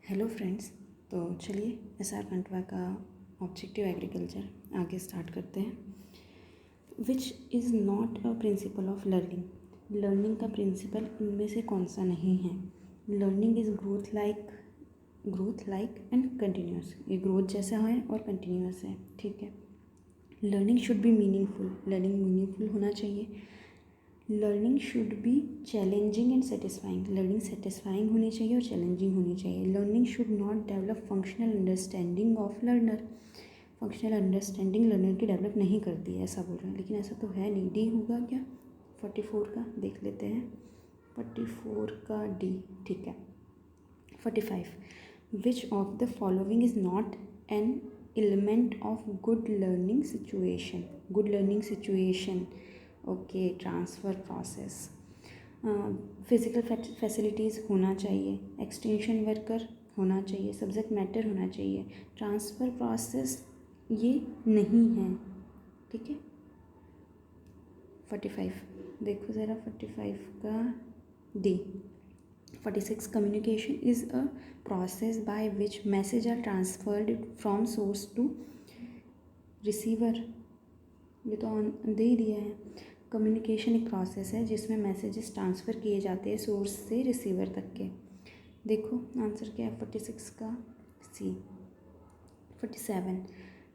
Hello friends. तो चलिए SR Khandwa का ऑब्जेक्टिव एग्रीकल्चर आगे स्टार्ट करते हैं। Which is not a principle of learning. Learning का प्रिंसिपल इनमें से कौन सा नहीं है। Learning is growth like and continuous. ये ग्रोथ जैसा है और कंटिन्यूस है, ठीक है। Learning should be meaningful. Learning meaningful होना चाहिए। Learning should be challenging and satisfying. Learning satisfying होनी चाहिए और चैलेंजिंग होनी चाहिए। Learning should not develop functional understanding of learner. Functional understanding learner की डेवलप नहीं करती है, ऐसा बोल रहे हैं, लेकिन ऐसा तो है नहीं। डी होगा क्या 44 का? देख लेते हैं 44 का डी, ठीक है। 45 विच of the following is not an element of good learning situation. Good learning situation, okay. Transfer process, physical facilities होना चाहिए, एक्सटेंशन वर्कर होना चाहिए, सब्जेक्ट मैटर होना चाहिए। ट्रांसफ़र प्रोसेस ये नहीं है, ठीक है। 45 देखो ज़रा 45 का D. 46 communication is a process by which message are transferred from source to receiver. ये तो दे ही दिया है। कम्युनिकेशन एक प्रोसेस है जिसमें मैसेजेस ट्रांसफ़र किए जाते हैं सोर्स से रिसीवर तक के। देखो आंसर क्या है 46 का सी। 47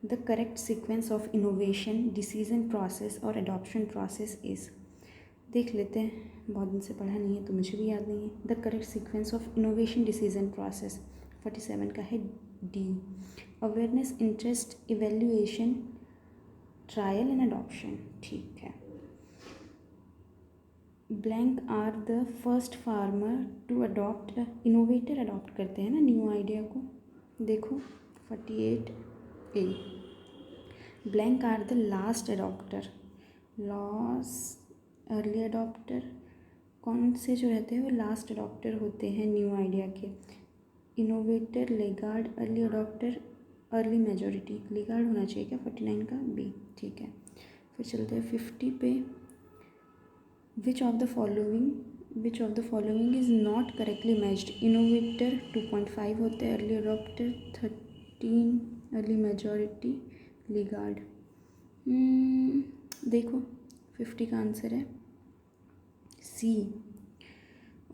the correct sequence of innovation, decision process और एडॉप्शन प्रोसेस इज़। देख लेते हैं, बहुत दिन से पढ़ा नहीं है तो मुझे भी याद नहीं है। The correct sequence of innovation, decision process 47 का है D. Awareness, interest, evaluation, trial and adoption, ठीक है। Blank are the first farmer to adopt. Innovator adopt करते हैं ना न्यू आइडिया को। देखो 48 A. Blank are the last adopter. Early adopter कौन से जो रहते हैं वो लास्ट अडॉप्टर होते हैं न्यू आइडिया के। Innovator, Lagarde, early adopter, early majority. Lagarde होना चाहिए क्या 49 का बी, ठीक है। फिर चलते हैं 50 पे। विच of the following is not correctly matched. Innovator 2.5 होते हैं, early adopter 13, early majority, Lagarde. देखो 50 का आंसर है सी,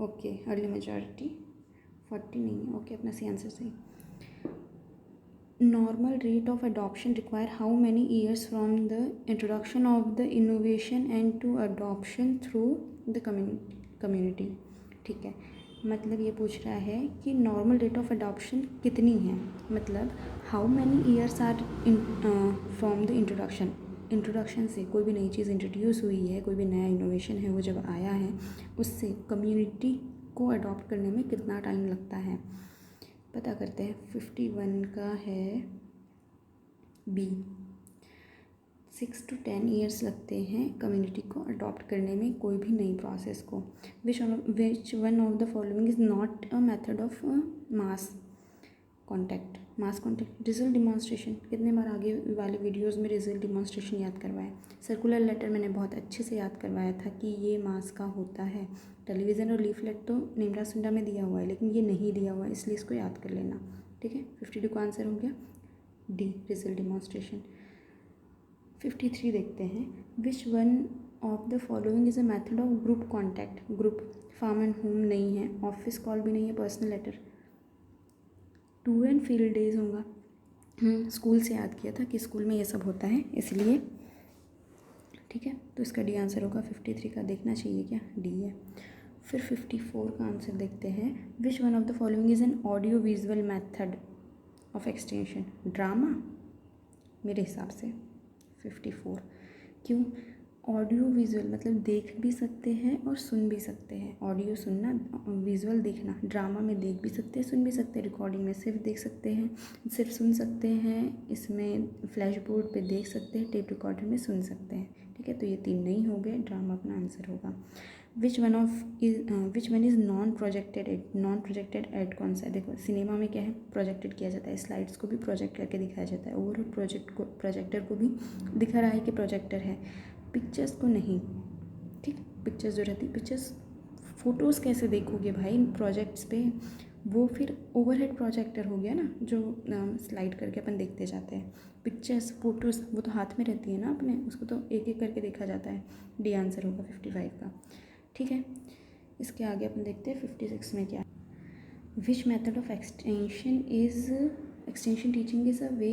ओके। अर्ली मेजॉरिटी 40 नहीं है, ओके, अपना सी आंसर सही। Normal rate of adoption require how many years from the introduction of the innovation and to adoption through the community, ठीक है। मतलब ये पूछ रहा है कि नॉर्मल रेट ऑफ अडॉप्शन कितनी है, मतलब how many years are from the introduction से कोई भी नई चीज़ इंट्रोड्यूस हुई है, कोई भी नया इनोवेशन है वो जब आया है, उससे कम्युनिटी को अडॉप्ट करने में कितना टाइम लगता है पता करते हैं। 51 का है बी। 6 to 10 ईयर्स लगते हैं कम्युनिटी को अडॉप्ट करने में कोई भी नई प्रोसेस को। विच one of the following is not a method of mass contact. Result demonstration, कितने बार आगे वाले वीडियोज़ में रिजल्ट डिमॉन्स्ट्रेशन याद करवाया। सर्कुलर लेटर मैंने बहुत अच्छे से याद करवाया था कि ये मास का होता है। टेलीविज़न और लीफलेट तो निमरा सुंडा में दिया हुआ है, लेकिन ये नहीं दिया हुआ है, इसलिए इसको याद कर लेना, ठीक है। 52 का आंसर हो गया डी, रिजल्ट डिमॉन्स्ट्रेशन। 53 देखते हैं। Which one of the following is a method of group contact. Group, farm and home नहीं है, ऑफिस कॉल भी नहीं है, personal letter. Tour and field days होगा, स्कूल से याद किया था कि स्कूल में ये सब होता है इसलिए, ठीक है। तो इसका डी आंसर होगा। 53 का देखना चाहिए क्या, डी है। फिर 54 का आंसर देखते हैं। Which one of the following is an audio visual method of extension. Drama मेरे हिसाब से 54। क्यों? ऑडियो विजुअल मतलब देख भी सकते हैं और सुन भी सकते हैं। ऑडियो सुनना, विजुअल देखना। ड्रामा में देख भी सकते हैं, सुन भी सकते हैं। रिकॉर्डिंग में सिर्फ देख सकते हैं, सिर्फ सुन सकते हैं। इसमें फ्लैश बोर्ड पर देख सकते हैं, टेप रिकॉर्डर में सुन सकते हैं, ठीक है। तो ये 3 नहीं हो गए, ड्रामा अपना आंसर होगा। Which one is non projected aid. Non projected aid कौन सा है? देखो सिनेमा में क्या है, प्रोजेक्टेड किया जाता है, स्लाइड्स को भी प्रोजेक्ट करके दिखाया जाता है। ओवरऑल प्रोजेक्टर को भी दिखा रहा है कि प्रोजेक्टर है, पिक्चर्स को नहीं, ठीक। पिक्चर्स जो रहती, पिक्चर्स फ़ोटोज़ कैसे देखोगे भाई इन प्रोजेक्ट्स पे, वो फिर ओवरहेड प्रोजेक्टर हो गया ना, जो स्लाइड करके अपन देखते जाते हैं। पिक्चर्स फ़ोटोज़ वो तो हाथ में रहती है ना अपने, उसको तो एक एक करके देखा जाता है। डी आंसर होगा 55 का। ठीक है, इसके आगे अपन देखते हैं 56 में क्या है। Which method of extension teaching is a way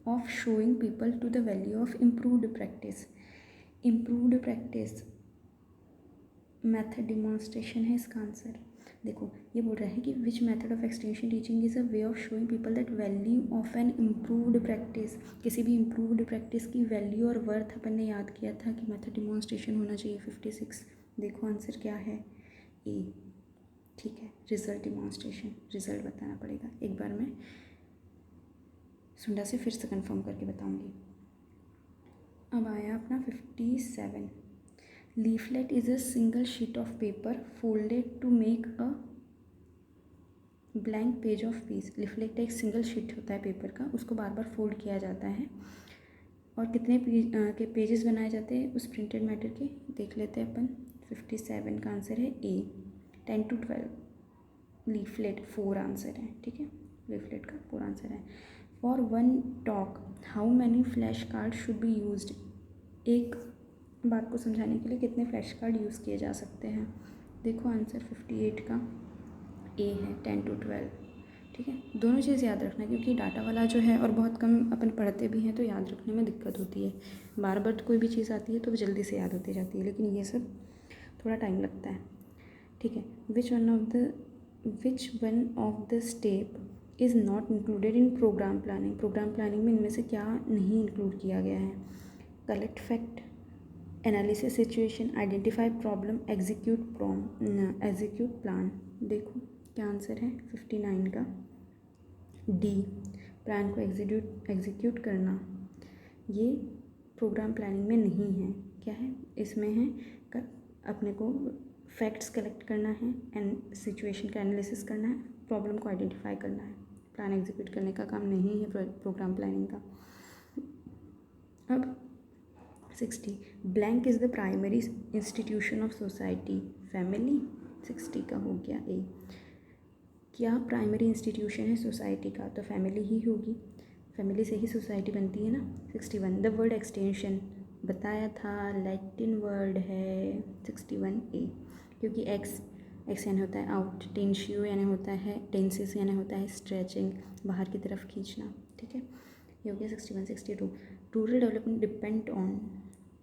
of showing people to the value of improved practice. Improved practice method demonstration है इसका आंसर। देखो ये बोल रहा है कि which method of extension teaching is a way of showing people that value of an improved practice. किसी भी इम्प्रूव्ड प्रैक्टिस की वैल्यू और वर्थ अपन ने याद किया था कि मेथड डिमॉन्स्ट्रेशन होना चाहिए 56। देखो आंसर क्या है, ए। ठीक है, रिजल्ट डिमॉन्स्ट्रेशन, रिजल्ट बताना पड़ेगा। एक बार मैं सुंडा से फिर से कंफर्म करके बताऊंगी। अब आया अपना 57। Leaflet is a single sheet of paper folded to make a blank page of piece. Leaflet एक सिंगल शीट होता है पेपर का, उसको बार बार फोल्ड किया जाता है और कितने के पेजेस बनाए जाते हैं उस प्रिंटेड मैटर के, देख लेते हैं अपन। 57 का आंसर है ए, 10 to 12। लीफलेट 4 आंसर है। ठीक है, लीफलेट का 4 आंसर है। For one talk how many flash card should be used. एक बात को समझाने के लिए कितने फ्लैश कार्ड यूज़ किए जा सकते हैं। देखो आंसर 58 का ए है, 10 to 12। ठीक है, दोनों चीज़ याद रखना, क्योंकि डाटा वाला जो है और बहुत कम अपन पढ़ते भी हैं तो याद रखने में दिक्कत होती है। बार बार कोई भी चीज़ आती है तो वो जल्दी से याद होती जाती है, लेकिन ये सब थोड़ा टाइम लगता है। ठीक है, which one of the step is not included in programme planning. Programme planning में इनमें से क्या नहीं इंक्लूड किया गया है। Collect fact, analysis situation, identify problem, execute plan. देखो क्या आंसर है 59 का डी, प्लान को एग्जीक्यूट करना। ये प्रोग्राम प्लानिंग में नहीं है। क्या है इसमें है, अपने को फैक्ट्स कलेक्ट करना है एंड सिचुएशन का एनालिसिस करना है, प्रॉब्लम को आइडेंटिफाई करना है। प्लान एग्जीक्यूट करने का काम नहीं है प्रोग्राम प्लानिंग का। अब 60, blank is the primary institution of society, family. 60 का हो गया ए। क्या प्राइमरी इंस्टीट्यूशन है सोसाइटी का, तो फैमिली ही होगी, फैमिली से ही सोसाइटी बनती है ना। 61, द वर्ड एक्सटेंशन बताया था लैटिन वर्ड है 61 ए, क्योंकि एक्स यानी होता है आउट, टेंशियो यानी होता है टेंसिस यानी होता है स्ट्रेचिंग, बाहर की तरफ खींचना। ठीक है, ये हो गया 61। 62, rural development depend on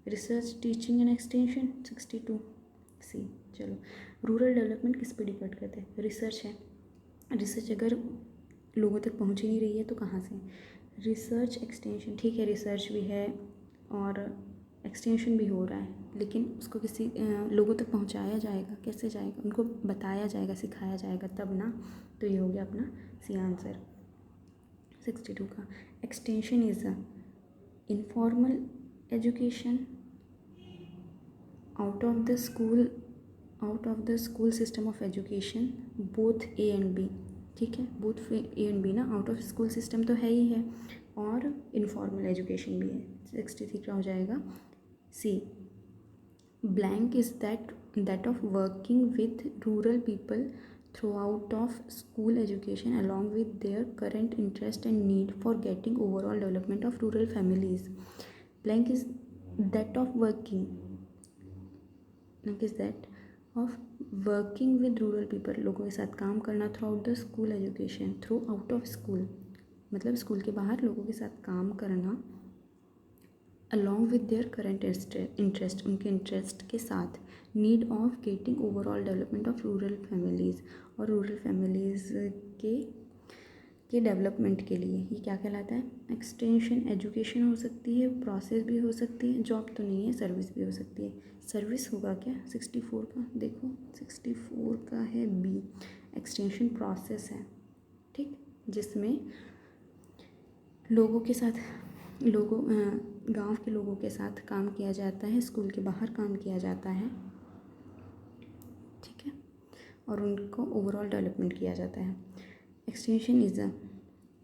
research teaching and extension. 62 सी। चलो, रूरल डेवलपमेंट किस पे डिपेंड करते हैं, रिसर्च है। रिसर्च अगर लोगों तक पहुंच ही नहीं रही है तो कहाँ से, रिसर्च एक्सटेंशन। ठीक है, रिसर्च भी है और एक्सटेंशन भी हो रहा है, लेकिन उसको किसी लोगों तक पहुंचाया जाएगा, कैसे जाएगा, उनको बताया जाएगा, सिखाया जाएगा तब ना। तो ये हो गया अपना सी आंसर 62 का। Extension is a informal education out of the school system of education, both A and B. ठीक है, बोथ ए एंड बी ना, आउट ऑफ स्कूल सिस्टम तो है ही है और इनफॉर्मल एजुकेशन भी है। 63 का हो जाएगा C. Blank is that of working with rural people through out of school education along with their current interest and need for getting overall development of rural families. Blank is that of working of working with rural people, लोगों के साथ काम करना through out the school education, through out of school मतलब school के बाहर लोगों के साथ काम करना, along with their current interest, उनके इंटरेस्ट के साथ, need of getting overall development of rural families, और रूरल फैमिलीज़ के डेवलपमेंट के लिए। ये क्या कहलाता है, एक्सटेंशन। एजुकेशन हो सकती है, प्रोसेस भी हो सकती है, जॉब तो नहीं है, सर्विस भी हो सकती है। सर्विस होगा क्या 64 का, देखो 64 का है बी, एक्सटेंशन प्रोसेस है। ठीक, जिसमें लोगों के साथ गांव के लोगों के साथ काम किया जाता है, स्कूल के बाहर काम किया जाता है। ठीक है, और उनको ओवरऑल डेवलपमेंट किया जाता है। Extension is a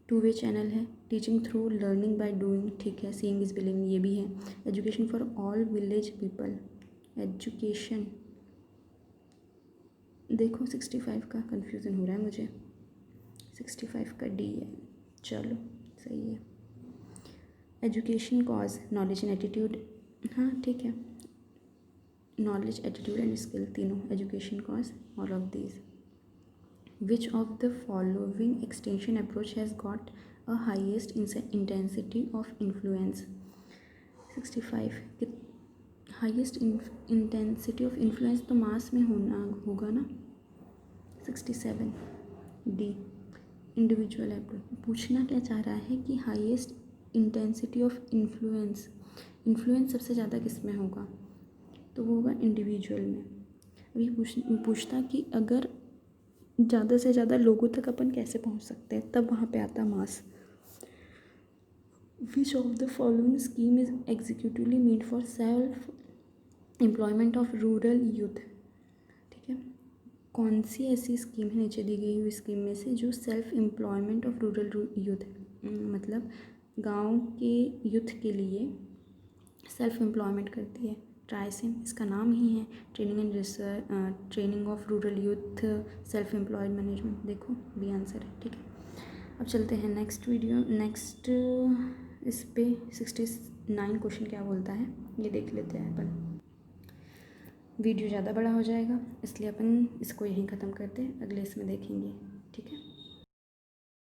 two way channel है, teaching through learning by doing. ठीक है, सीइंग इज बिलीविंग, ये भी है। Education for all village people, education देखो 65 का कन्फ्यूज़न हो रहा है मुझे, 65 का डी है, चलो सही है। Education cause knowledge and attitude, हाँ ठीक है, नॉलेज एटीट्यूड एंड स्किल तीनों education cause all of these. Which of the following extension approach has got a highest intensity of influence. 65 highest intensity of influence तो मास में होगा ना। 67 D individual approach. पूछना क्या चाह रहा है कि highest intensity of influence, influence सबसे ज़्यादा किस में होगा, तो वो होगा इंडिविजुअल में। अभी पूछता कि अगर ज़्यादा से ज़्यादा लोगों तक अपन कैसे पहुंच सकते हैं, तब वहाँ पे आता मास। Which of the following scheme is executively made for self employment of rural youth. ठीक है, कौन सी ऐसी स्कीम है नीचे दी गई हुई स्कीम में से जो self employment of rural youth, मतलब गांव के यूथ के लिए सेल्फ एम्प्लॉयमेंट करती है। ट्राइसिम इसका नाम ही है, training and research, training of rural youth self employed management. देखो बी आंसर है। ठीक है, अब चलते हैं नेक्स्ट नेक्स्ट इस पे 69 क्वेश्चन क्या बोलता है ये देख लेते हैं अपन। वीडियो ज़्यादा बड़ा हो जाएगा इसलिए अपन इसको यहीं ख़त्म करते हैं, अगले इसमें देखेंगे। ठीक है।